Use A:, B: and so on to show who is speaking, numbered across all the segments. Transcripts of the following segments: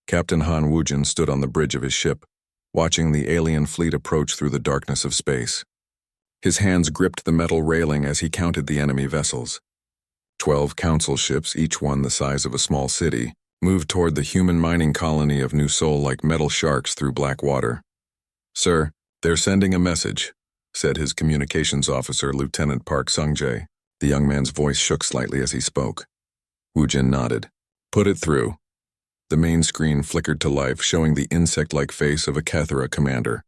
A: Captain Han Wujin stood on the bridge of his ship, watching the alien fleet approach through the darkness of space. His hands gripped the metal railing as he counted the enemy vessels. 12 council ships, each one the size of a small city, moved toward the human mining colony of New Seoul like metal sharks through black water. "Sir, they're sending a message," said his communications officer, Lieutenant Park Sung-jae. The young man's voice shook slightly as he spoke. Wujin nodded. "Put it through." The main screen flickered to life, showing the insect-like face of a Cathara commander.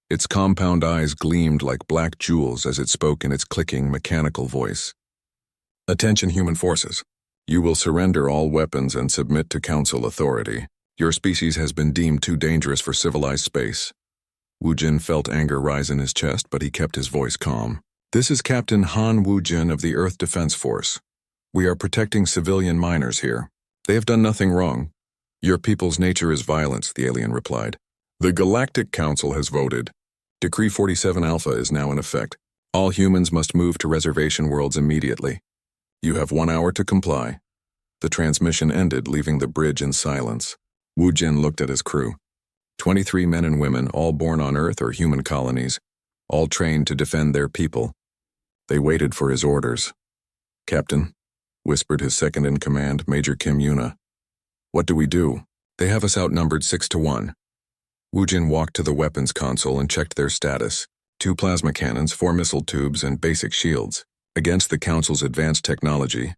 A: Its compound eyes gleamed like black jewels as it spoke in its clicking, mechanical voice. "Attention, human forces. You will surrender all weapons and submit to council authority. Your species has been deemed too dangerous for civilized space." Wujin felt anger rise in his chest, but he kept his voice calm. "This is Captain Han Wujin of the Earth Defense Force. We are protecting civilian miners here. They have done nothing wrong." "Your people's nature is violence," the alien replied. "The Galactic Council has voted. Decree 47 Alpha is now in effect. All humans must move to reservation worlds immediately. You have 1 hour to comply." The transmission ended, leaving the bridge in silence. Wujin looked at his crew. 23 men and women, all born on Earth or human colonies, all trained to defend their people. They waited for his orders. "Captain," whispered his second-in-command, Major Kim Yuna. "What do we do? They have us outnumbered 6-1. Wujin walked to the weapons console and checked their status. 2 plasma cannons, 4 missile tubes, and basic shields. Against the Council's advanced technology,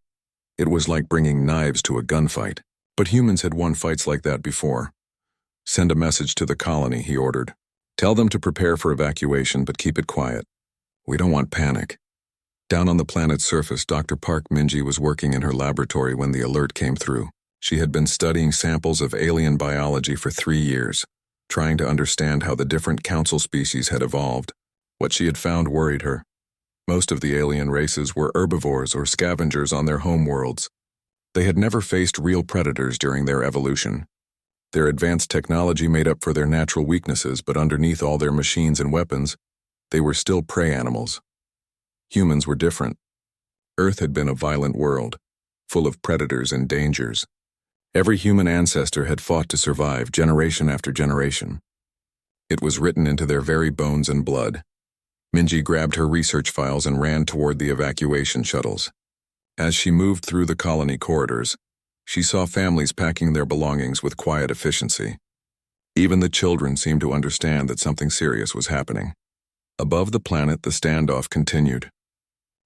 A: it was like bringing knives to a gunfight. But humans had won fights like that before. "Send a message to the colony," he ordered. "Tell them to prepare for evacuation, but keep it quiet. We don't want panic." Down on the planet's surface, Dr. Park Minji was working in her laboratory when the alert came through. She had been studying samples of alien biology for 3 years, trying to understand how the different council species had evolved. What she had found worried her. Most of the alien races were herbivores or scavengers on their home worlds. They had never faced real predators during their evolution. Their advanced technology made up for their natural weaknesses, but underneath all their machines and weapons, they were still prey animals. Humans were different. Earth had been a violent world, full of predators and dangers. Every human ancestor had fought to survive generation after generation. It was written into their very bones and blood. Minji grabbed her research files and ran toward the evacuation shuttles. As she moved through the colony corridors, she saw families packing their belongings with quiet efficiency. Even the children seemed to understand that something serious was happening. Above the planet, the standoff continued.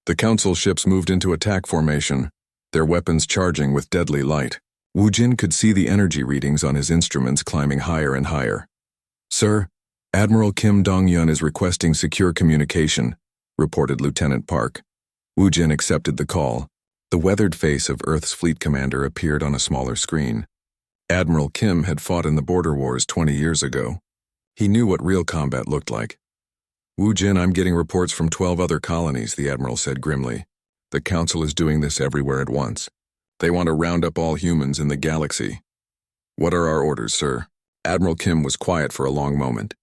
A: The council ships moved into attack formation, their weapons charging with deadly light. Wujin could see the energy readings on his instruments climbing higher and higher. "Sir, Admiral Kim Dong-yun is requesting secure communication," reported Lieutenant Park. Wujin accepted the call. The weathered face of Earth's fleet commander appeared on a smaller screen. Admiral Kim had fought in the border wars 20 years ago. He knew what real combat looked like. "Wujin, I'm getting reports from 12 other colonies," the admiral said grimly. "The council is doing this everywhere at once. They want to round up all humans in the galaxy." "What are our orders, sir?" Admiral Kim was quiet for a long moment.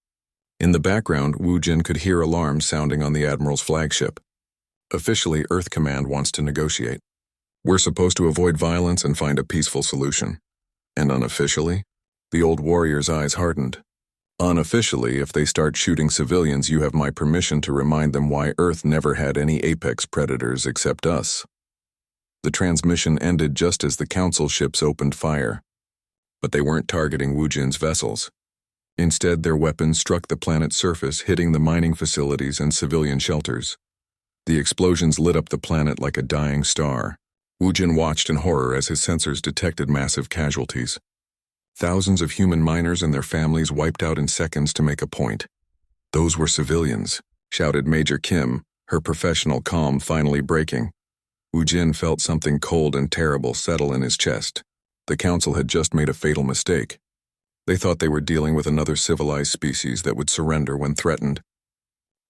A: In the background, Wujin could hear alarms sounding on the admiral's flagship. "Officially, Earth Command wants to negotiate. We're supposed to avoid violence and find a peaceful solution." "And unofficially?" The old warrior's eyes hardened. "Unofficially, if they start shooting civilians, you have my permission to remind them why Earth never had any apex predators except us." The transmission ended just as the council ships opened fire. But they weren't targeting Wujin's vessels. Instead, their weapons struck the planet's surface, hitting the mining facilities and civilian shelters. The explosions lit up the planet like a dying star. Wujin watched in horror as his sensors detected massive casualties. Thousands of human miners and their families wiped out in seconds to make a point. "Those were civilians," shouted Major Kim, her professional calm finally breaking. Wujin felt something cold and terrible settle in his chest. The council had just made a fatal mistake. They thought they were dealing with another civilized species that would surrender when threatened.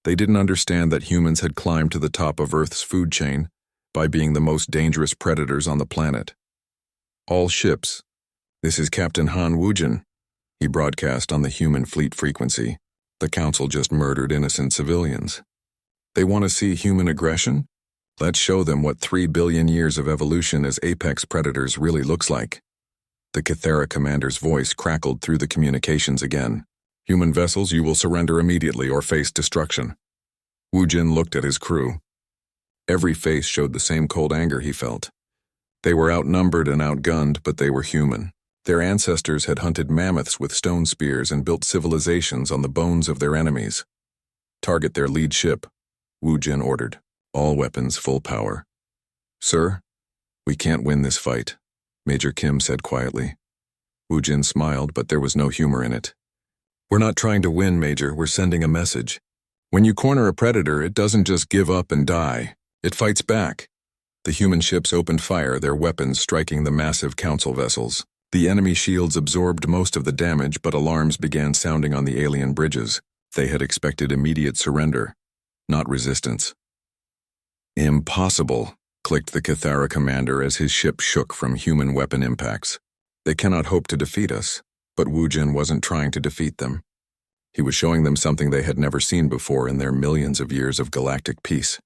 A: They didn't understand that humans had climbed to the top of Earth's food chain by being the most dangerous predators on the planet. "All ships, this is Captain Han Wujin," he broadcast on the human fleet frequency. "The council just murdered innocent civilians. They want to see human aggression? Let's show them what 3 billion years of evolution as apex predators really looks like." The Cathera commander's voice crackled through the communications again. "Human vessels, you will surrender immediately or face destruction." Wu Jin looked at his crew. Every face showed the same cold anger he felt. They were outnumbered and outgunned, but they were human. Their ancestors had hunted mammoths with stone spears and built civilizations on the bones of their enemies. "Target their lead ship," Wu Jin ordered. "All weapons full power." "Sir, we can't win this fight," Major Kim said quietly. Wu Jin smiled, but there was no humor in it. "We're not trying to win, Major. We're sending a message. When you corner a predator, it doesn't just give up and die. It fights back." The human ships opened fire, their weapons striking the massive council vessels. The enemy shields absorbed most of the damage, but alarms began sounding on the alien bridges. They had expected immediate surrender, not resistance. "Impossible," clicked the Cathera commander as his ship shook from human weapon impacts. "They cannot hope to defeat us." But Wu Jin wasn't trying to defeat them. He was showing them something they had never seen before in their millions of years of galactic peace.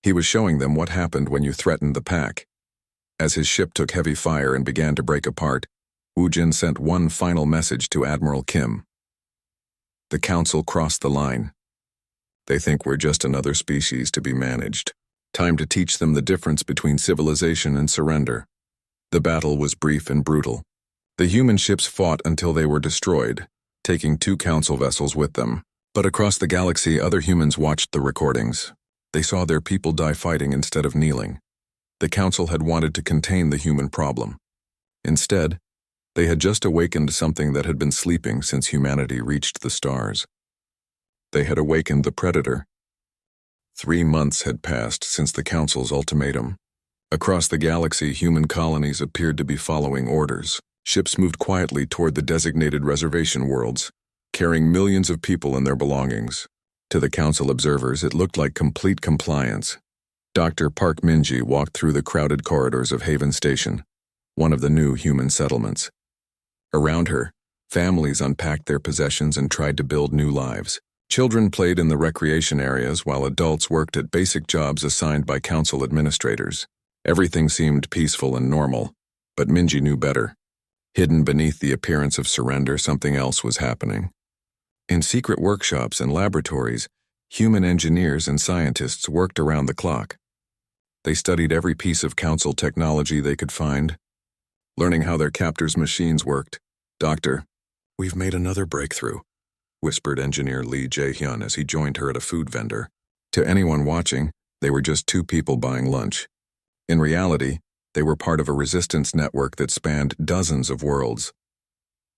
A: He was showing them what happened when you threatened the pack. As his ship took heavy fire and began to break apart, Wu Jin sent one final message to Admiral Kim. "The Council crossed the line. They think we're just another species to be managed. Time to teach them the difference between civilization and surrender." The battle was brief and brutal. The human ships fought until they were destroyed, taking 2 council vessels with them. But across the galaxy, other humans watched the recordings. They saw their people die fighting instead of kneeling. The Council had wanted to contain the human problem. Instead, they had just awakened something that had been sleeping since humanity reached the stars. They had awakened the Predator. 3 months had passed since the Council's ultimatum. Across the galaxy, human colonies appeared to be following orders. Ships moved quietly toward the designated reservation worlds, carrying millions of people and their belongings. To the Council observers, it looked like complete compliance. Dr. Park Minji walked through the crowded corridors of Haven Station, one of the new human settlements. Around her, families unpacked their possessions and tried to build new lives. Children played in the recreation areas while adults worked at basic jobs assigned by Council administrators. Everything seemed peaceful and normal, but Minji knew better. Hidden beneath the appearance of surrender, something else was happening. In secret workshops and laboratories, human engineers and scientists worked around the clock. They studied every piece of Council technology they could find, learning how their captors' machines worked. "Doctor, we've made another breakthrough," whispered engineer Lee Jae-hyun as he joined her at a food vendor. To anyone watching, they were just 2 people buying lunch. In reality, they were part of a resistance network that spanned dozens of worlds.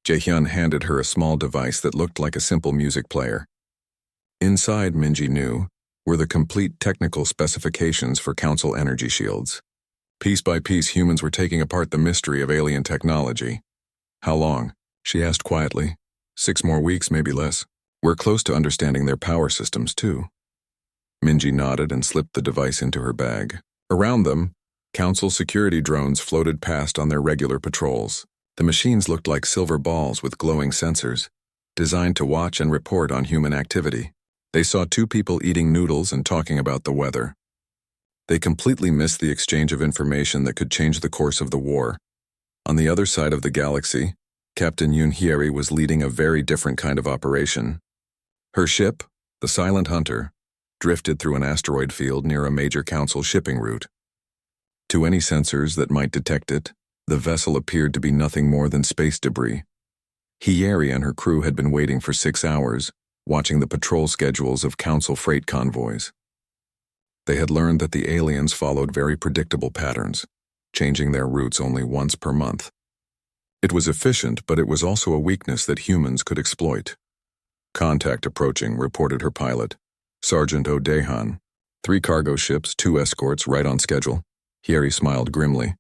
A: Jae-hyun handed her a small device that looked like a simple music player. Inside, Minji knew, were the complete technical specifications for Council energy shields. Piece by piece, humans were taking apart the mystery of alien technology. "How long?" she asked quietly. 6 more weeks, maybe less. We're close to understanding their power systems, too." Minji nodded and slipped the device into her bag. Around them, Council security drones floated past on their regular patrols. The machines looked like silver balls with glowing sensors, designed to watch and report on human activity. They saw 2 people eating noodles and talking about the weather. They completely missed the exchange of information that could change the course of the war. On the other side of the galaxy, Captain Yoon Hyeri was leading a very different kind of operation. Her ship, the Silent Hunter, drifted through an asteroid field near a major Council shipping route. To any sensors that might detect it, the vessel appeared to be nothing more than space debris. Hyeri and her crew had been waiting for 6 hours, watching the patrol schedules of Council freight convoys. They had learned that the aliens followed very predictable patterns, changing their routes only once per month. It was efficient, but it was also a weakness that humans could exploit. "Contact approaching," reported her pilot, Sergeant O'Dehan. 3 cargo ships, 2 escorts, right on schedule. Hyeri smiled grimly.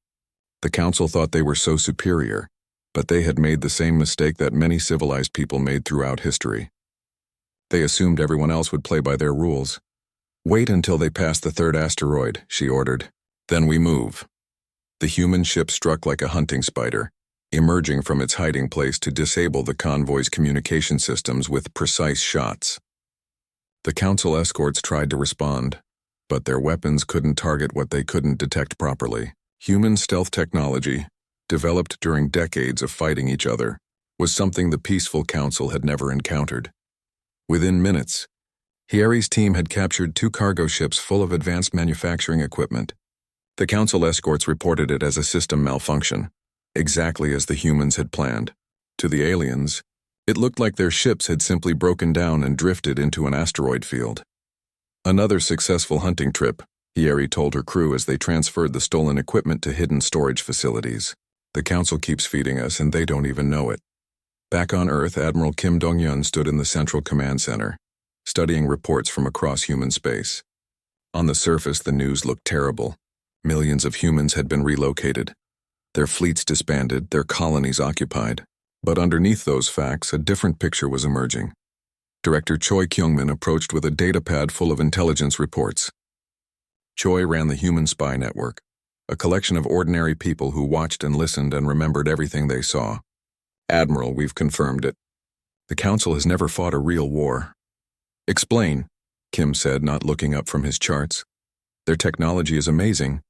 A: The Council thought they were so superior, but they had made the same mistake that many civilized people made throughout history. They assumed everyone else would play by their rules. "Wait until they pass the 3rd asteroid," she ordered. "Then we move." The human ship struck like a hunting spider, emerging from its hiding place to disable the convoy's communication systems with precise shots. The Council escorts tried to respond, but their weapons couldn't target what they couldn't detect properly. Human stealth technology, developed during decades of fighting each other, was something the peaceful council had never encountered. Within minutes, Hieri's team had captured 2 cargo ships full of advanced manufacturing equipment. The council escorts reported it as a system malfunction, exactly as the humans had planned. To the aliens, it looked like their ships had simply broken down and drifted into an asteroid field. Another successful hunting trip, Hieri told her crew as they transferred the stolen equipment to hidden storage facilities. The council keeps feeding us and they don't even know it. Back on Earth, Admiral Kim Dong-yeon stood in the Central Command Center, studying reports from across human space. On the surface, the news looked terrible. Millions of humans had been relocated, their fleets disbanded, their colonies occupied. But underneath those facts, a different picture was emerging. Director Choi Kyung-min approached with a datapad full of intelligence reports. Choi ran the Human Spy Network, a collection of ordinary people who watched and listened and remembered everything they saw. Admiral, we've confirmed it. The Council has never fought a real war. Explain, Kim said, not looking up from his charts. Their technology is amazing,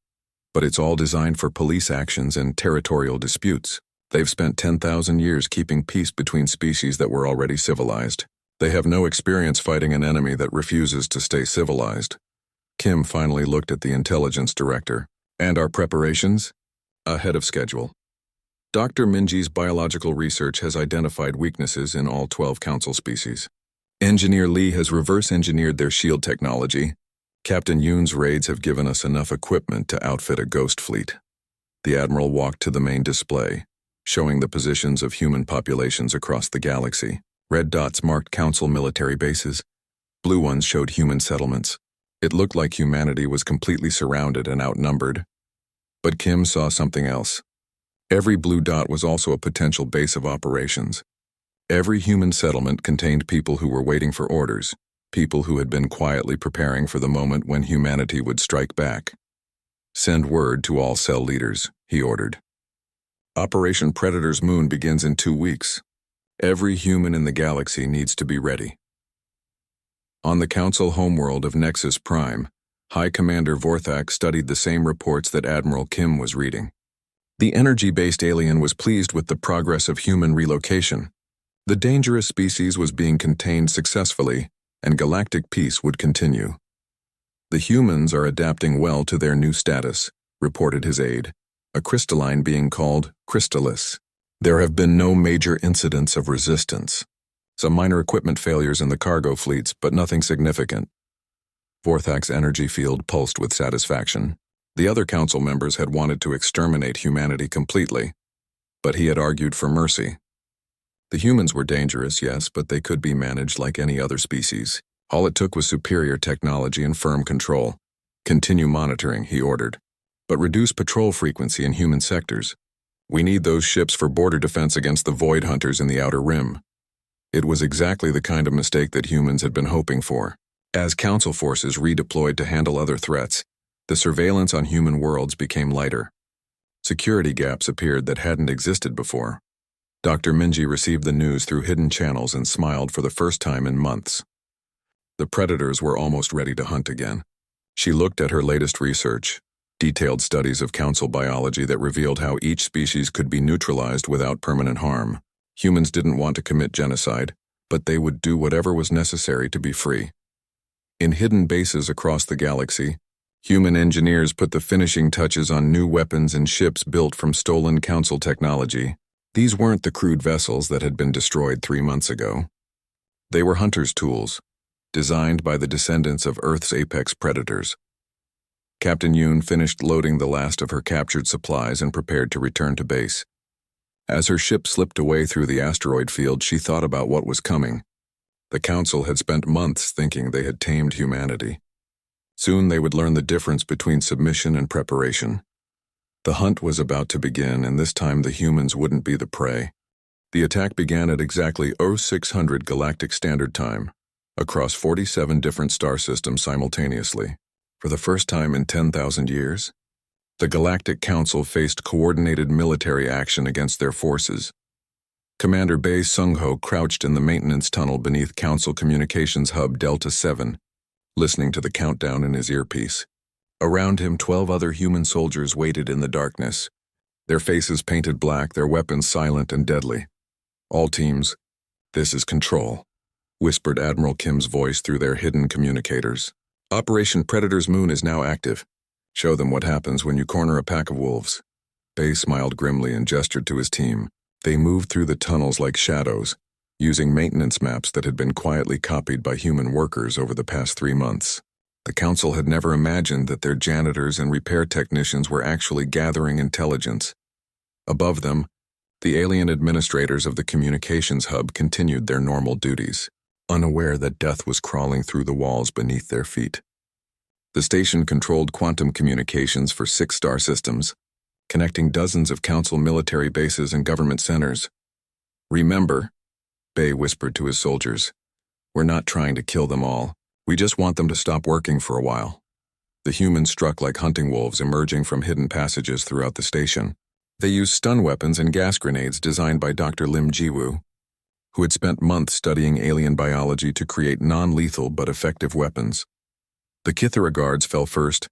A: but it's all designed for police actions and territorial disputes. They've spent 10,000 years keeping peace between species that were already civilized. They have no experience fighting an enemy that refuses to stay civilized. Kim finally looked at the intelligence director. And our preparations? Ahead of schedule. Dr. Minji's biological research has identified weaknesses in all 12 council species. Engineer Lee has reverse-engineered their shield technology. Captain Yoon's raids have given us enough equipment to outfit a ghost fleet. The Admiral walked to the main display, showing the positions of human populations across the galaxy. Red dots marked council military bases. Blue ones showed human settlements. It looked like humanity was completely surrounded and outnumbered. But Kim saw something else. Every blue dot was also a potential base of operations. Every human settlement contained people who were waiting for orders, people who had been quietly preparing for the moment when humanity would strike back. Send word to all cell leaders, he ordered. Operation Predator's Moon begins in 2 weeks. Every human in the galaxy needs to be ready. On the Council homeworld of Nexus Prime, High Commander Vorthak studied the same reports that Admiral Kim was reading. The energy-based alien was pleased with the progress of human relocation. The dangerous species was being contained successfully, and galactic peace would continue. The humans are adapting well to their new status, reported his aide, a crystalline being called Crystallis. There have been no major incidents of resistance. Some minor equipment failures in the cargo fleets, but nothing significant. Vorthak's energy field pulsed with satisfaction. The other council members had wanted to exterminate humanity completely, but he had argued for mercy. The humans were dangerous, yes, but they could be managed like any other species. All it took was superior technology and firm control. Continue monitoring, he ordered, but reduce patrol frequency in human sectors. We need those ships for border defense against the Void Hunters in the Outer Rim. It was exactly the kind of mistake that humans had been hoping for. As council forces redeployed to handle other threats, the surveillance on human worlds became lighter. Security gaps appeared that hadn't existed before. Dr. Minji received the news through hidden channels and smiled for the first time in months. The predators were almost ready to hunt again. She looked at her latest research, detailed studies of council biology that revealed how each species could be neutralized without permanent harm. Humans didn't want to commit genocide, but they would do whatever was necessary to be free. In hidden bases across the galaxy, human engineers put the finishing touches on new weapons and ships built from stolen council technology. These weren't the crude vessels that had been destroyed 3 months ago. They were hunters' tools, designed by the descendants of Earth's apex predators. Captain Yoon finished loading the last of her captured supplies and prepared to return to base. As her ship slipped away through the asteroid field, she thought about what was coming. The Council had spent months thinking they had tamed humanity. Soon they would learn the difference between submission and preparation. The hunt was about to begin, and this time the humans wouldn't be the prey. The attack began at exactly 0600 Galactic Standard Time, across 47 different star systems simultaneously. For the first time in 10,000 years, the Galactic Council faced coordinated military action against their forces. Commander Bae Sung-ho crouched in the maintenance tunnel beneath Council Communications Hub Delta 7, listening to the countdown in his earpiece. Around him, 12 other human soldiers waited in the darkness, their faces painted black, their weapons silent and deadly. "All teams, this is Control," whispered Admiral Kim's voice through their hidden communicators. "Operation Predator's Moon is now active. Show them what happens when you corner a pack of wolves." Bay smiled grimly and gestured to his team. They moved through the tunnels like shadows, using maintenance maps that had been quietly copied by human workers over the past 3 months. The Council had never imagined that their janitors and repair technicians were actually gathering intelligence. Above them, the alien administrators of the communications hub continued their normal duties, unaware that death was crawling through the walls beneath their feet. The station controlled quantum communications for 6 star systems, connecting dozens of Council military bases and government centers. "Remember," Bay whispered to his soldiers, "we're not trying to kill them all. We just want them to stop working for a while." The humans struck like hunting wolves, emerging from hidden passages throughout the station. They used stun weapons and gas grenades designed by Dr. Lim Jiwoo, who had spent months studying alien biology to create non-lethal but effective weapons. The Kithara guards fell first,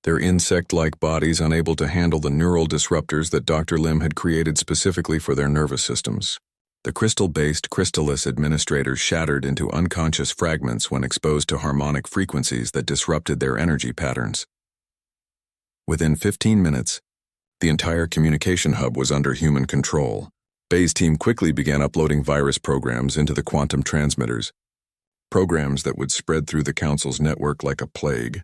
A: their insect-like bodies unable to handle the neural disruptors that Dr. Lim had created specifically for their nervous systems. The crystal-based Crystallis administrators shattered into unconscious fragments when exposed to harmonic frequencies that disrupted their energy patterns. Within 15 minutes, the entire communication hub was under human control. Bay's team quickly began uploading virus programs into the quantum transmitters, programs that would spread through the Council's network like a plague,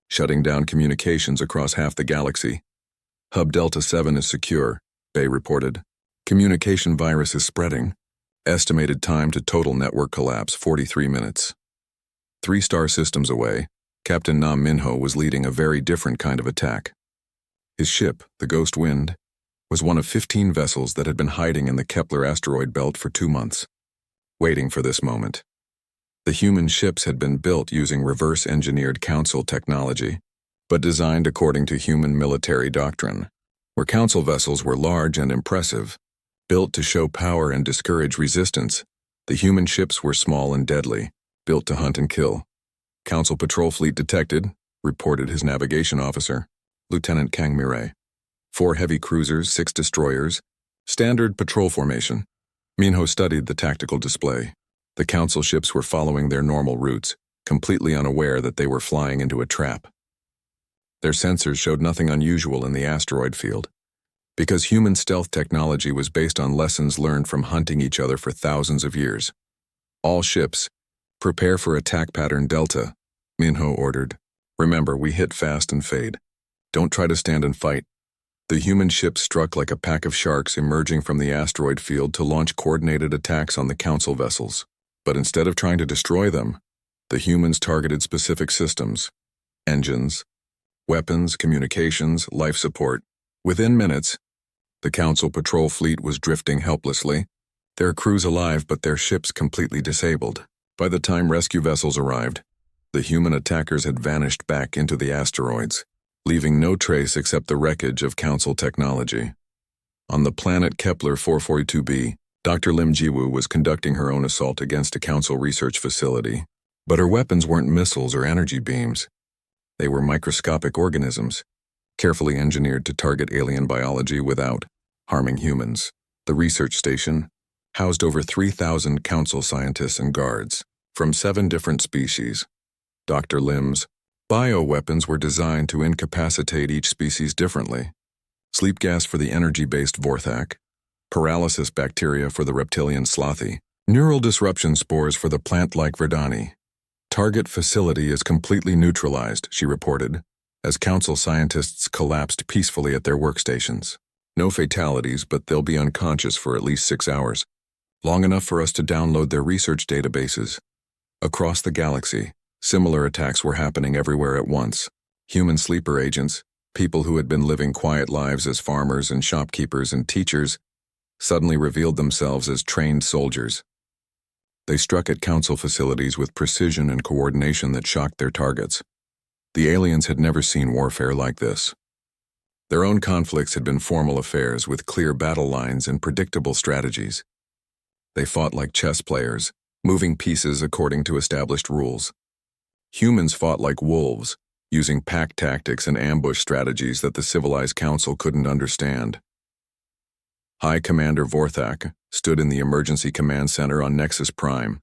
A: shutting down communications across half the galaxy. "Hub Delta 7 is secure," Bay reported. "Communication virus is spreading. Estimated time to total network collapse, 43 minutes. 3 star systems away, Captain Nam Minho was leading a very different kind of attack. His ship, the Ghost Wind, was one of 15 vessels that had been hiding in the Kepler asteroid belt for 2 months, waiting for this moment. The human ships had been built using reverse-engineered Council technology, but designed according to human military doctrine. Where Council vessels were large and impressive, built to show power and discourage resistance, the human ships were small and deadly, built to hunt and kill. "Council patrol fleet detected," reported his navigation officer, Lieutenant Kang Mirai. 4 heavy cruisers, 6 destroyers, standard patrol formation. Minho studied the tactical display. The Council ships were following their normal routes, completely unaware that they were flying into a trap. Their sensors showed nothing unusual in the asteroid field, because human stealth technology was based on lessons learned from hunting each other for thousands of years. "All ships, prepare for attack pattern Delta," Minho ordered. "Remember, we hit fast and fade. Don't try to stand and fight." The human ships struck like a pack of sharks emerging from the asteroid field to launch coordinated attacks on the Council vessels. But instead of trying to destroy them, the humans targeted specific systems: engines, weapons, communications, life support. Within minutes, the Council patrol fleet was drifting helplessly, their crews alive but their ships completely disabled. By the time rescue vessels arrived, the human attackers had vanished back into the asteroids, leaving no trace except the wreckage of Council technology. On the planet Kepler 442b, Dr. Lim Jiwoo was conducting her own assault against a Council research facility. But her weapons weren't missiles or energy beams. They were microscopic organisms, carefully engineered to target alien biology without harming humans. The research station housed over 3,000 Council scientists and guards from 7 different species. Dr. Lim's bioweapons were designed to incapacitate each species differently. Sleep gas for the energy-based Vorthak, paralysis bacteria for the reptilian Slothy, neural disruption spores for the plant-like Verdani. "Target facility is completely neutralized," she reported, as Council scientists collapsed peacefully at their workstations. "No fatalities, but they'll be unconscious for at least 6 hours. Long enough for us to download their research databases." Across the galaxy, similar attacks were happening everywhere at once. Human sleeper agents, people who had been living quiet lives as farmers and shopkeepers and teachers, suddenly revealed themselves as trained soldiers. They struck at Council facilities with precision and coordination that shocked their targets. The aliens had never seen warfare like this. Their own conflicts had been formal affairs with clear battle lines and predictable strategies. They fought like chess players, moving pieces according to established rules. Humans fought like wolves, using pack tactics and ambush strategies that the civilized Council couldn't understand. High Commander Vorthak stood in the emergency command center on Nexus Prime,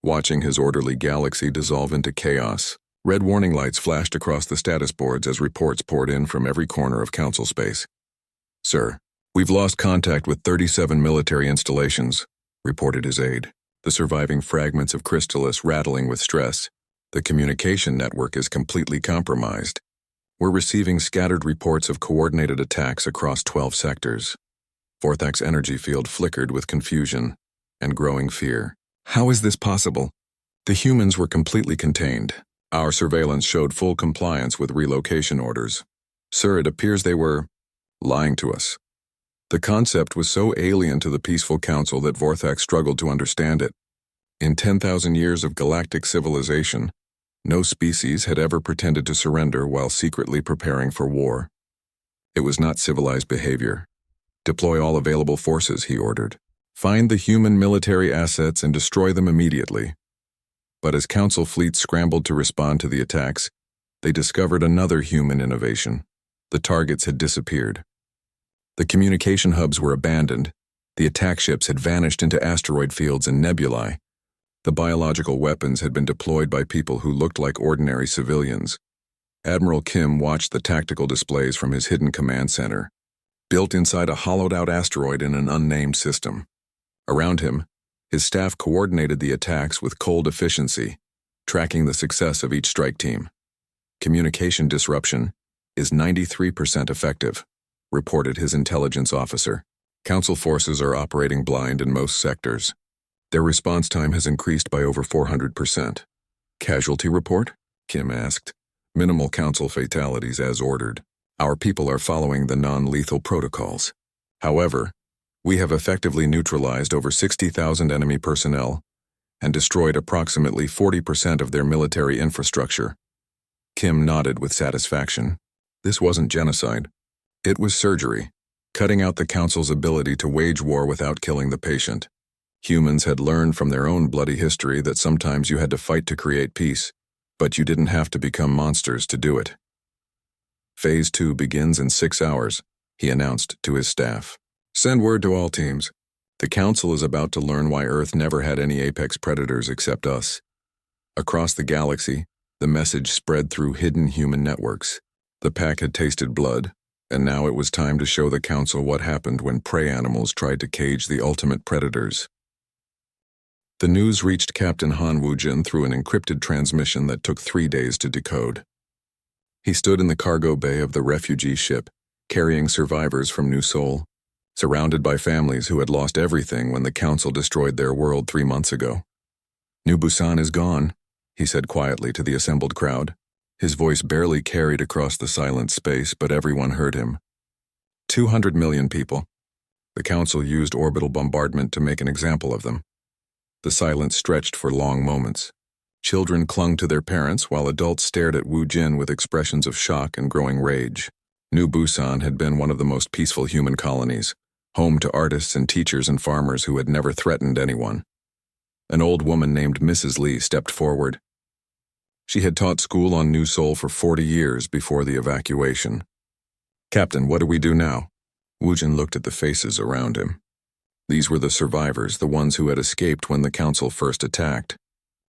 A: watching his orderly galaxy dissolve into chaos. Red warning lights flashed across the status boards as reports poured in from every corner of Council space. "Sir, we've lost contact with 37 military installations," reported his aide, the surviving fragments of Crystallis rattling with stress. "The communication network is completely compromised. We're receiving scattered reports of coordinated attacks across 12 sectors." Vorthak's energy field flickered with confusion and growing fear. "How is this possible? The humans were completely contained. Our surveillance showed full compliance with relocation orders. Sir, it appears they were lying to us." The concept was so alien to the peaceful council that Vorthak struggled to understand it. In 10,000 years of galactic civilization, no species had ever pretended to surrender while secretly preparing for war. It was not civilized behavior. "Deploy all available forces," he ordered. "Find the human military assets and destroy them immediately." But as Council fleets scrambled to respond to the attacks, they discovered another human innovation. The targets had disappeared. The communication hubs were abandoned. The attack ships had vanished into asteroid fields and nebulae. The biological weapons had been deployed by people who looked like ordinary civilians. Admiral Kim watched the tactical displays from his hidden command center, built inside a hollowed-out asteroid in an unnamed system. Around him, his staff coordinated the attacks with cold efficiency, tracking the success of each strike team. "Communication disruption is 93% effective," reported his intelligence officer. "Council forces are operating blind in most sectors. Their response time has increased by over 400%. "Casualty report?" Kim asked. "Minimal Council fatalities as ordered. Our people are following the non-lethal protocols. However, we have effectively neutralized over 60,000 enemy personnel and destroyed approximately 40% of their military infrastructure." Kim nodded with satisfaction. This wasn't genocide. It was surgery, cutting out the Council's ability to wage war without killing the patient. Humans had learned from their own bloody history that sometimes you had to fight to create peace, but you didn't have to become monsters to do it. "Phase 2 begins in 6 hours, he announced to his staff. "Send word to all teams. The Council is about to learn why Earth never had any apex predators except us." Across the galaxy, the message spread through hidden human networks. The pack had tasted blood, and now it was time to show the Council what happened when prey animals tried to cage the ultimate predators. The news reached Captain Han Wujin through an encrypted transmission that took 3 days to decode. He stood in the cargo bay of the refugee ship, carrying survivors from New Seoul, surrounded by families who had lost everything when the Council destroyed their world 3 months ago. "New Busan is gone," he said quietly to the assembled crowd. His voice barely carried across the silent space, but everyone heard him. 200 million people. The Council used orbital bombardment to make an example of them. The silence stretched for long moments. Children clung to their parents while adults stared at Wu Jin with expressions of shock and growing rage. New Busan had been one of the most peaceful human colonies, home to artists and teachers and farmers who had never threatened anyone. An old woman named Mrs. Lee stepped forward. She had taught school on New Seoul for 40 years before the evacuation. "Captain, what do we do now?" Wu Jin looked at the faces around him. These were the survivors, the ones who had escaped when the Council first attacked.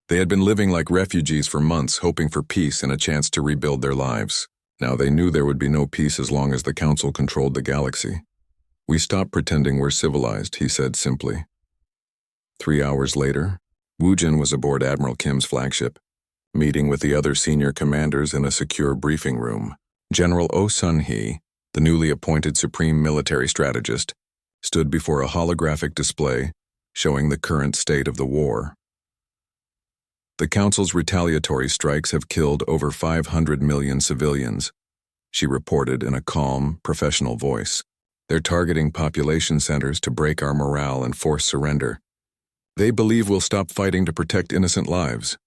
A: They had been living like refugees for months, hoping for peace and a chance to rebuild their lives. Now they knew there would be no peace as long as the Council controlled the galaxy. "We stopped pretending we're civilized," he said simply. 3 hours later, Wu Jin was aboard Admiral Kim's flagship, meeting with the other senior commanders in a secure briefing room. General Oh Sun-hee, the newly appointed Supreme Military Strategist, stood before a holographic display showing the current state of the war. "The Council's retaliatory strikes have killed over 500 million civilians," she reported in a calm, professional voice. "They're targeting population centers to break our morale and force surrender. They believe we'll stop fighting to protect innocent lives."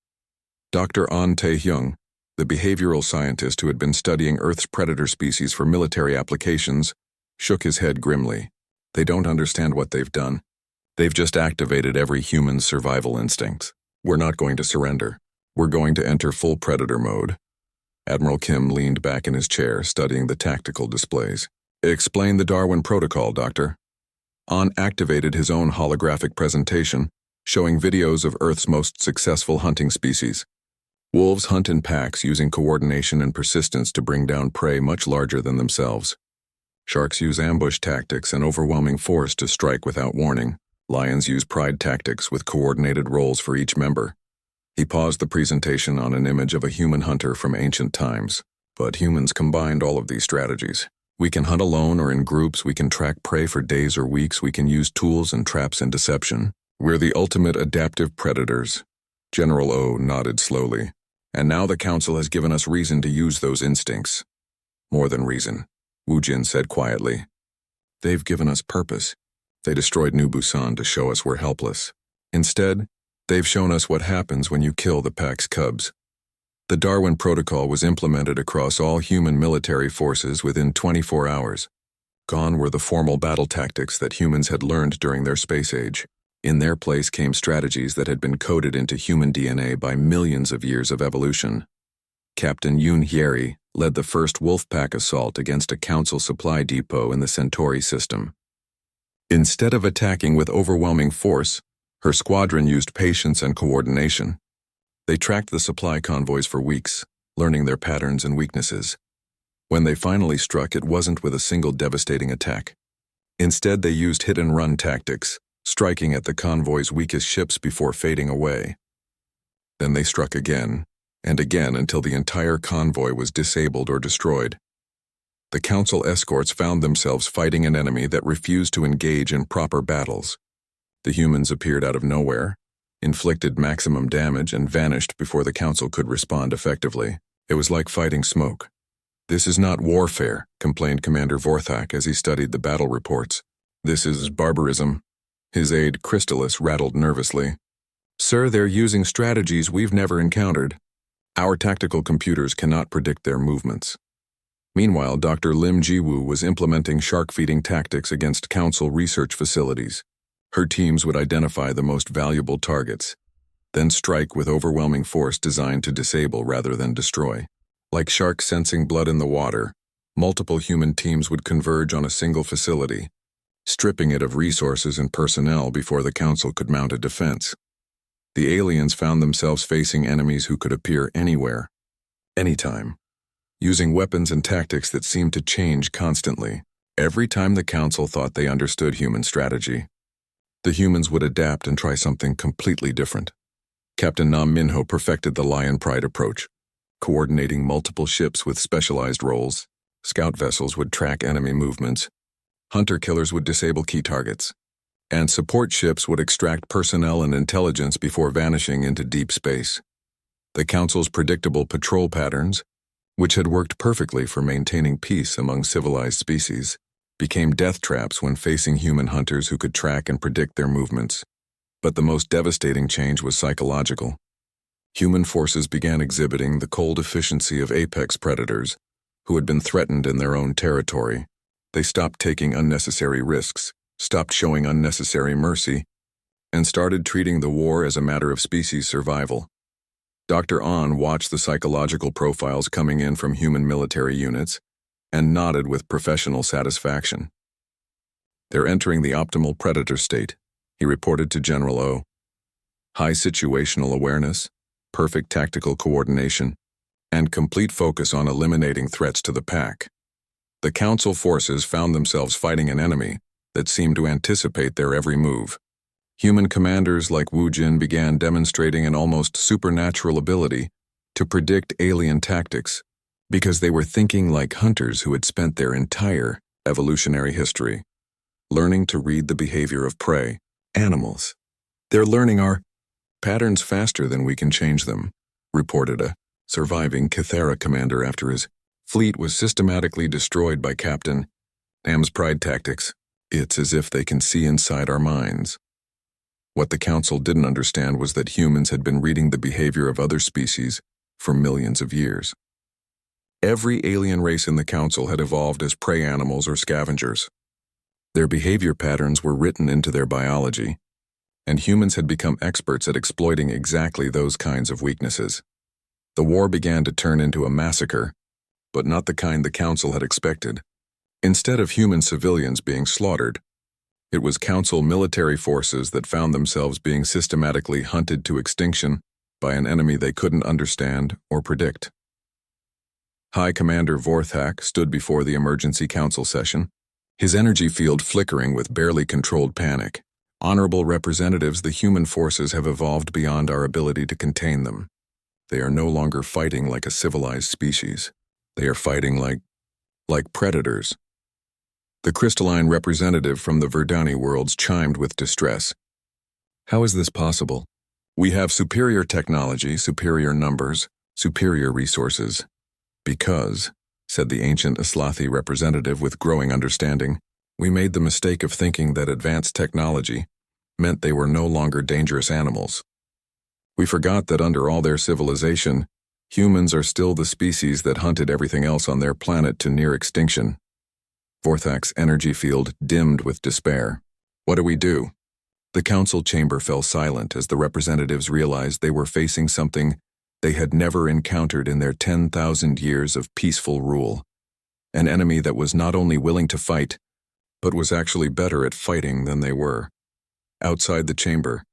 A: Dr. An Tae-hyung, the behavioral scientist who had been studying Earth's predator species for military applications, shook his head grimly. "They don't understand what they've done. They've just activated every human's survival instincts. We're not going to surrender. We're going to enter full predator mode." Admiral Kim leaned back in his chair, studying the tactical displays. "Explain the Darwin Protocol, Doctor." On activated his own holographic presentation, showing videos of Earth's most successful hunting species. Wolves hunt in packs using coordination and persistence to bring down prey much larger than themselves. Sharks use ambush tactics and overwhelming force to strike without warning. Lions use pride tactics with coordinated roles for each member. He paused the presentation on an image of a human hunter from ancient times. But humans combined all of these strategies. We can hunt alone or in groups, we can track prey for days or weeks, we can use tools and traps and deception. We're the ultimate adaptive predators. General O nodded slowly. And now the Council has given us reason to use those instincts. More than reason, Wu Jin said quietly. They've given us purpose. They destroyed New Busan to show us we're helpless. Instead, they've shown us what happens when you kill the pack's cubs. The Darwin Protocol was implemented across all human military forces within 24 hours. Gone were the formal battle tactics that humans had learned during their space age. In their place came strategies that had been coded into human DNA by millions of years of evolution. Captain Yoon Hyeri led the first Wolfpack assault against a Council supply depot in the Centauri system. Instead of attacking with overwhelming force, her squadron used patience and coordination. They tracked the supply convoys for weeks, learning their patterns and weaknesses. When they finally struck, it wasn't with a single devastating attack. Instead, they used hit-and-run tactics, striking at the convoy's weakest ships before fading away. Then they struck again, and again until the entire convoy was disabled or destroyed. The Council escorts found themselves fighting an enemy that refused to engage in proper battles. The humans appeared out of nowhere, inflicted maximum damage, and vanished before the Council could respond effectively. It was like fighting smoke. This is not warfare, complained Commander Vorthak as he studied the battle reports. This is barbarism. His aide, Crystallis, rattled nervously. Sir, they're using strategies we've never encountered. Our tactical computers cannot predict their movements. Meanwhile, Dr. Lim Jiwoo was implementing shark-feeding tactics against Council research facilities. Her teams would identify the most valuable targets, then strike with overwhelming force designed to disable rather than destroy. Like sharks sensing blood in the water, multiple human teams would converge on a single facility, stripping it of resources and personnel before the Council could mount a defense. The aliens found themselves facing enemies who could appear anywhere, anytime, using weapons and tactics that seemed to change constantly. Every time the Council thought they understood human strategy, the humans would adapt and try something completely different. Captain Nam Minho perfected the Lion Pride approach, coordinating multiple ships with specialized roles. Scout vessels would track enemy movements, hunter-killers would disable key targets, and support ships would extract personnel and intelligence before vanishing into deep space. The Council's predictable patrol patterns, which had worked perfectly for maintaining peace among civilized species, became death traps when facing human hunters who could track and predict their movements. But the most devastating change was psychological. Human forces began exhibiting the cold efficiency of apex predators who had been threatened in their own territory. They stopped taking unnecessary risks, stopped showing unnecessary mercy, and started treating the war as a matter of species survival. Dr. An watched the psychological profiles coming in from human military units and nodded with professional satisfaction. They're entering the optimal predator state, he reported to General O. High situational awareness, perfect tactical coordination, and complete focus on eliminating threats to the pack. The Council forces found themselves fighting an enemy that seemed to anticipate their every move. Human commanders like Wu Jin began demonstrating an almost supernatural ability to predict alien tactics because they were thinking like hunters who had spent their entire evolutionary history learning to read the behavior of prey, animals. They're learning our patterns faster than we can change them, reported a surviving Cathera commander after his fleet was systematically destroyed by Captain Nam's pride tactics. It's as if they can see inside our minds. What the Council didn't understand was that humans had been reading the behavior of other species for millions of years. Every alien race in the Council had evolved as prey animals or scavengers. Their behavior patterns were written into their biology, and humans had become experts at exploiting exactly those kinds of weaknesses. The war began to turn into a massacre, but not the kind the Council had expected. Instead of human civilians being slaughtered, It was Council military forces that found themselves being systematically hunted to extinction by an enemy they couldn't understand or predict. High Commander Vorthak stood before the emergency council session, his energy field flickering with barely controlled panic. Honorable representatives, the human forces have evolved beyond our ability to contain them. They are no longer fighting like a civilized species. They are fighting like predators. The crystalline representative from the Verdani worlds chimed with distress. How is this possible? We have superior technology, superior numbers, superior resources. Because, said the ancient Aslathi representative with growing understanding, we made the mistake of thinking that advanced technology meant they were no longer dangerous animals. We forgot that under all their civilization, humans are still the species that hunted everything else on their planet to near extinction. Vorthak's energy field dimmed with despair. What do we do? The council chamber fell silent as the representatives realized they were facing something they had never encountered in their 10,000 years of peaceful rule. An enemy that was not only willing to fight, but was actually better at fighting than they were. Outside the chamber,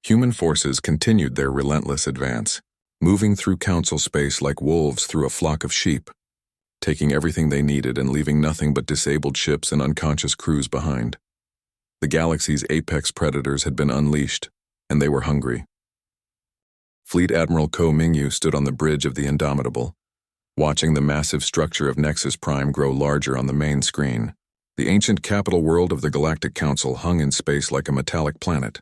A: human forces continued their relentless advance, moving through council space like wolves through a flock of sheep, taking everything they needed and leaving nothing but disabled ships and unconscious crews behind. The galaxy's apex predators had been unleashed, and they were hungry. Fleet Admiral Ko Mingyu stood on the bridge of the Indomitable, watching the massive structure of Nexus Prime grow larger on the main screen. The ancient capital world of the Galactic Council hung in space like a metallic planet,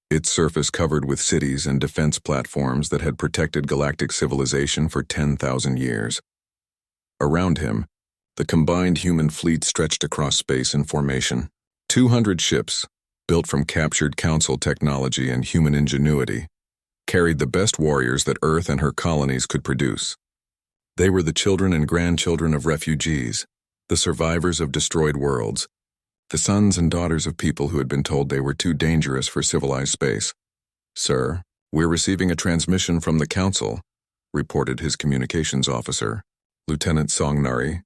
A: its surface covered with cities and defense platforms that had protected galactic civilization for 10,000 years. Around him, the combined human fleet stretched across space in formation. 200 ships, built from captured Council technology and human ingenuity, carried the best warriors that Earth and her colonies could produce. They were the children and grandchildren of refugees, the survivors of destroyed worlds, the sons and daughters of people who had been told they were too dangerous for civilized space. "Sir, we're receiving a transmission from the Council," reported his communications officer, Lieutenant Songnari.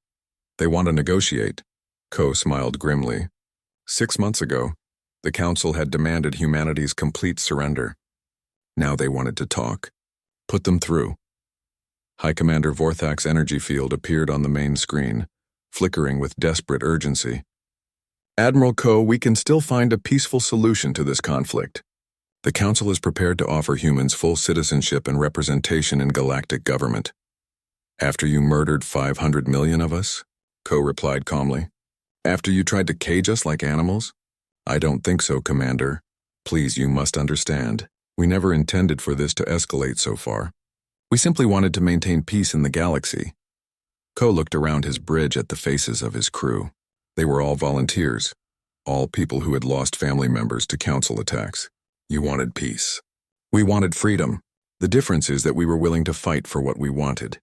A: "They want to negotiate." Ko smiled grimly. 6 months ago, the Council had demanded humanity's complete surrender. Now they wanted to talk. Put them through. High Commander Vorthak's energy field appeared on the main screen, flickering with desperate urgency. "Admiral Ko, we can still find a peaceful solution to this conflict. The Council is prepared to offer humans full citizenship and representation in galactic government." "After you murdered 500 million of us?" Ko replied calmly. "After you tried to cage us like animals?" "I don't think so, Commander. Please, you must understand. We never intended for this to escalate so far. We simply wanted to maintain peace in the galaxy." Ko looked around his bridge at the faces of his crew. They were all volunteers, all people who had lost family members to Council attacks. "You wanted peace. We wanted freedom. The difference is that we were willing to fight for what we wanted."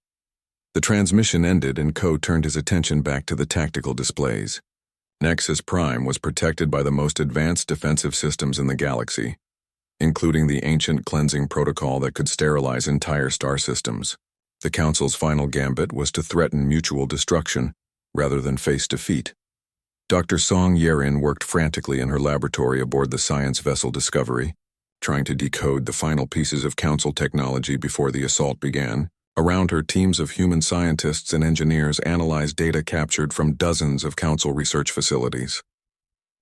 A: The transmission ended and Ko turned his attention back to the tactical displays. Nexus Prime was protected by the most advanced defensive systems in the galaxy, including the ancient cleansing protocol that could sterilize entire star systems. The Council's final gambit was to threaten mutual destruction rather than face defeat. Dr. Song Yerin worked frantically in her laboratory aboard the science vessel Discovery, trying to decode the final pieces of Council technology before the assault began. Around her, teams of human scientists and engineers analyzed data captured from dozens of Council research facilities.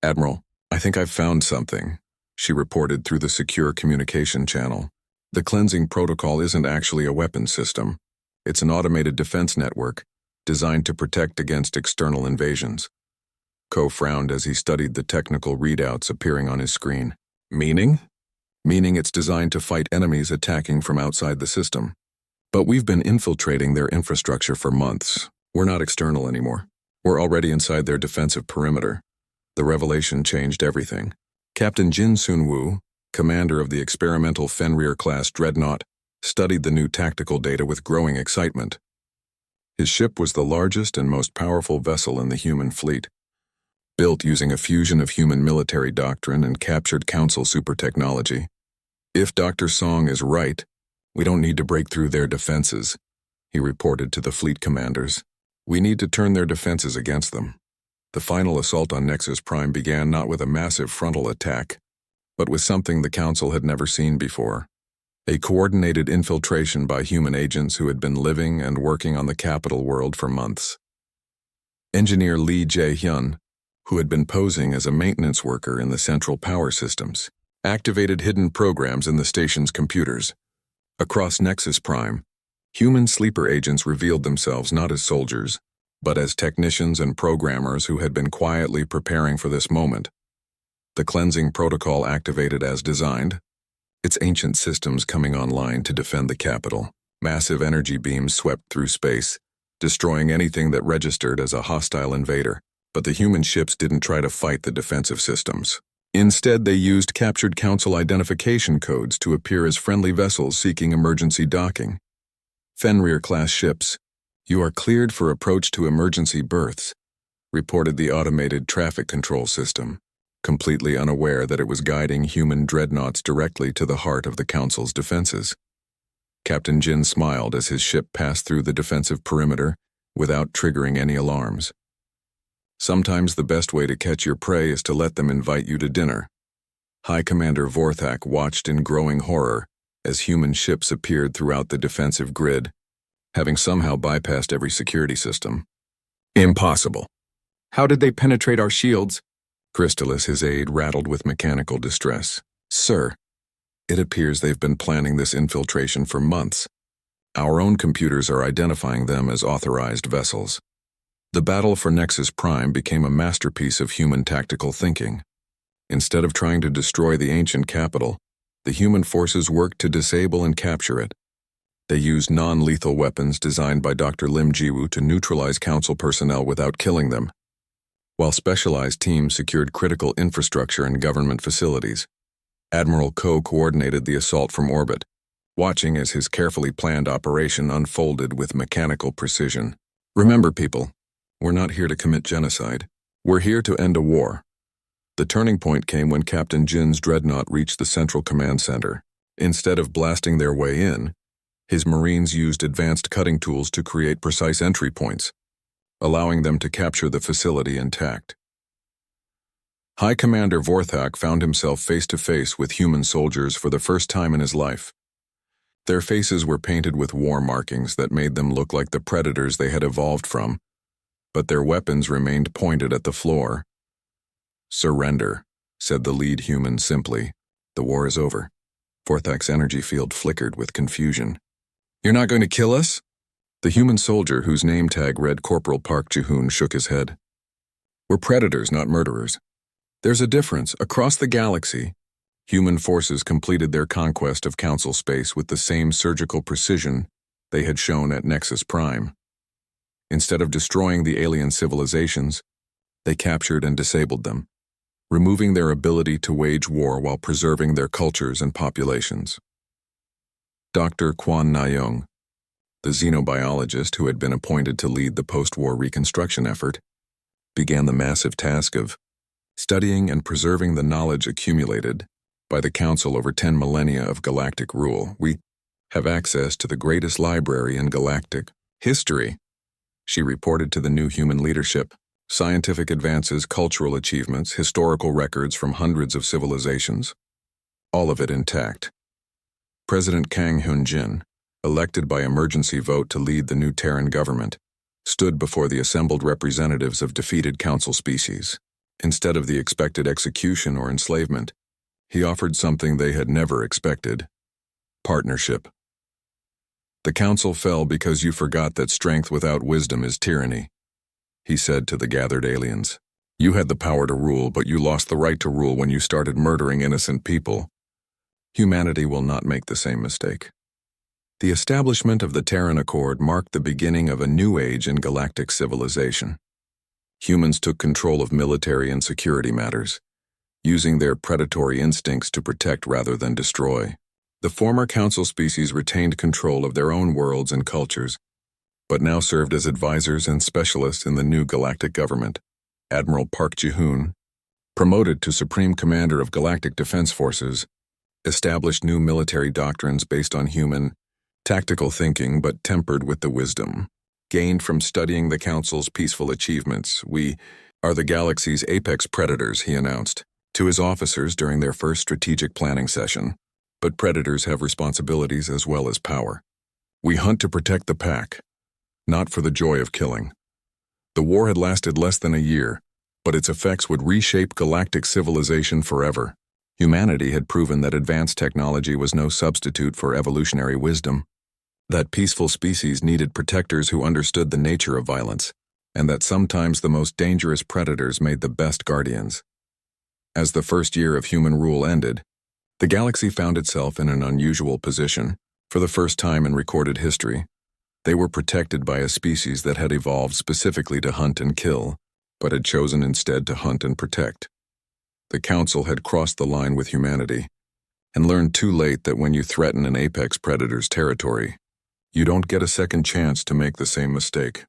A: "Admiral, I think I've found something," she reported through the secure communication channel. "The cleansing protocol isn't actually a weapons system. It's an automated defense network designed to protect against external invasions." Ko frowned as he studied the technical readouts appearing on his screen. "Meaning?" "Meaning it's designed to fight enemies attacking from outside the system. But we've been infiltrating their infrastructure for months. We're not external anymore. We're already inside their defensive perimeter." The revelation changed everything. Captain Jin Sun-woo, commander of the experimental Fenrir-class dreadnought, studied the new tactical data with growing excitement. His ship was the largest and most powerful vessel in the human fleet, built using a fusion of human military doctrine and captured Council super technology. "If Dr. Song is right, we don't need to break through their defenses," he reported to the fleet commanders. "We need to turn their defenses against them." The final assault on Nexus Prime began not with a massive frontal attack, but with something the Council had never seen before. A coordinated infiltration by human agents who had been living and working on the capital world for months. Engineer Lee Jae-hyun, who had been posing as a maintenance worker in the central power systems, activated hidden programs in the station's computers. Across Nexus Prime, human sleeper agents revealed themselves not as soldiers, but as technicians and programmers who had been quietly preparing for this moment. The cleansing protocol activated as designed, its ancient systems coming online to defend the capital. Massive energy beams swept through space, destroying anything that registered as a hostile invader. But the human ships didn't try to fight the defensive systems. Instead, they used captured Council identification codes to appear as friendly vessels seeking emergency docking. Fenrir-class ships, "You are cleared for approach to emergency berths," reported the automated traffic control system, completely unaware that it was guiding human dreadnoughts directly to the heart of the Council's defenses. Captain Jin smiled as his ship passed through the defensive perimeter without triggering any alarms. Sometimes the best way to catch your prey is to let them invite you to dinner. High Commander Vorthak watched in growing horror as human ships appeared throughout the defensive grid, having somehow bypassed every security system. Impossible. How did they penetrate our shields? Crystallis, his aide, rattled with mechanical distress. Sir, it appears they've been planning this infiltration for months. Our own computers are identifying them as authorized vessels. The battle for Nexus Prime became a masterpiece of human tactical thinking. Instead of trying to destroy the ancient capital, the human forces worked to disable and capture it. They used non-lethal weapons designed by Dr. Lim Jiwoo to neutralize Council personnel without killing them, while specialized teams secured critical infrastructure and government facilities. Admiral Ko coordinated the assault from orbit, watching as his carefully planned operation unfolded with mechanical precision. Remember, people, we're not here to commit genocide. We're here to end a war. The turning point came when Captain Jin's dreadnought reached the central command center. Instead of blasting their way in, his Marines used advanced cutting tools to create precise entry points, allowing them to capture the facility intact. High Commander Vorthak found himself face-to-face with human soldiers for the first time in his life. Their faces were painted with war markings that made them look like the predators they had evolved from, but their weapons remained pointed at the floor. Surrender, said the lead human simply. The war is over. Vorthak's energy field flickered with confusion. You're not going to kill us? The human soldier, whose name tag read Corporal Park Ji-hoon, shook his head. We're predators, not murderers. There's a difference. Across the galaxy, human forces completed their conquest of Council space with the same surgical precision they had shown at Nexus Prime. Instead of destroying the alien civilizations, they captured and disabled them, removing their ability to wage war while preserving their cultures and populations. Dr. Kwon Na-young, the xenobiologist who had been appointed to lead the post-war reconstruction effort, began the massive task of studying and preserving the knowledge accumulated by the Council over 10 millennia of galactic rule. We have access to the greatest library in galactic history, she reported to the new human leadership. Scientific advances, cultural achievements, historical records from hundreds of civilizations. All of it intact. President Kang Hyun-jin, elected by emergency vote to lead the new Terran government, stood before the assembled representatives of defeated Council species. Instead of the expected execution or enslavement, he offered something they had never expected: partnership. The Council fell because you forgot that strength without wisdom is tyranny, he said to the gathered aliens. You had the power to rule, but you lost the right to rule when you started murdering innocent people. Humanity will not make the same mistake. The establishment of the Terran Accord marked the beginning of a new age in galactic civilization. Humans took control of military and security matters, using their predatory instincts to protect rather than destroy. The former Council species retained control of their own worlds and cultures, but now served as advisors and specialists in the new galactic government. Admiral Park Ji-hoon, promoted to Supreme Commander of Galactic Defense Forces, established new military doctrines based on human, tactical thinking but tempered with the wisdom gained from studying the Council's peaceful achievements. We are the galaxy's apex predators, he announced to his officers during their first strategic planning session. But predators have responsibilities as well as power. We hunt to protect the pack, not for the joy of killing. The war had lasted less than a year, but its effects would reshape galactic civilization forever. Humanity had proven that advanced technology was no substitute for evolutionary wisdom, that peaceful species needed protectors who understood the nature of violence, and that sometimes the most dangerous predators made the best guardians. As the first year of human rule ended, the galaxy found itself in an unusual position. For the first time in recorded history, they were protected by a species that had evolved specifically to hunt and kill, but had chosen instead to hunt and protect. The Council had crossed the line with humanity, and learned too late that when you threaten an apex predator's territory, you don't get a second chance to make the same mistake.